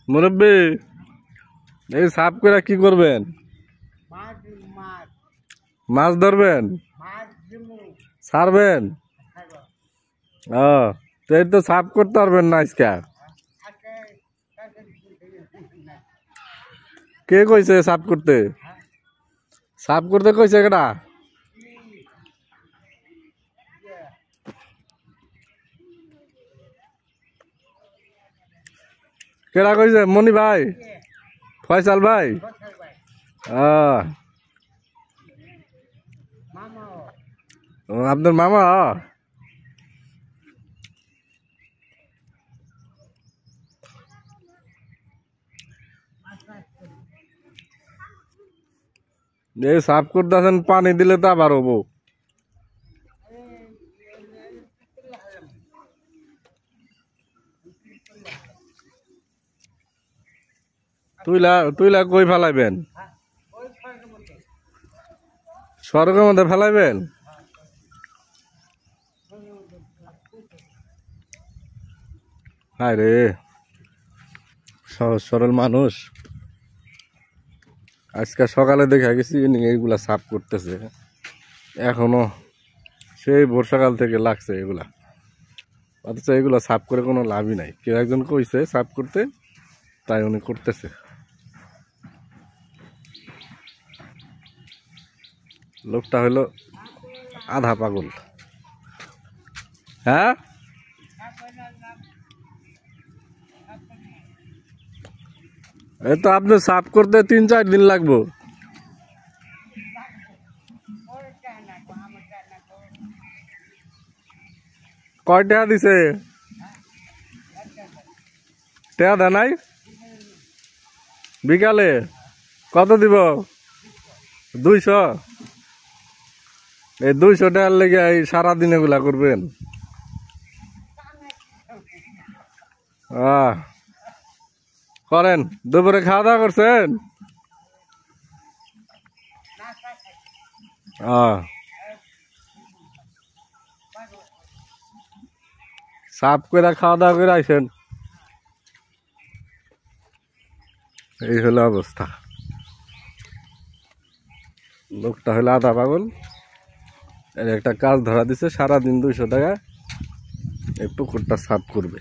মুরব্বী এই সাফ করে কি করবেন? মাছ ধরবেন, ছাড়বেন? তো এই তো সাফ করতে পারবেন না আজকে। কে কইছে সাফ করতে? সাফ করতে কইছে কেডা? কেডা কইছে? মনি ভাই, ফয়সাল ভাই? আপনার মামা? এই সাফ করতেছেন, পানি দিলে তো আবার হবো। তুইলা কই ফেলাইবেন? সড়কের মধ্যে ফেলাইবেন? হায় রে, সহজ সরল মানুষ। আজকে সকালে দেখা গেছি এইগুলা সাফ করতেছে, এখনো সেই ভোর সকাল থেকে লাগছে এগুলা, অথচ এগুলা সাফ করে কোনো লাভই নাই। কেউ একজন কইছে সাফ করতে, তাই উনি করতেছে। লোকটা হলো আধা পাগল। হ্যাঁ, এই তো আপনি সাফ করতে 3-4 দিন লাগবো। কয় টাকা দিছে? টাকা দেয় নাই? বিকালে কত দিব? 200? এই 200 টাকার লেগে এই সারাদিন এগুলা করবেন? করেন। দুপুরে খাওয়া দাওয়া করছেন? সাফ করে খাওয়া দাওয়া করে আইসেন। এই হলো অবস্থা। লোকটা হলো আধা পাগল। এর একটা কাজ ধরা দিছে, সারাদিন 200 টাকা এই পুকুরটা সাফ করবে।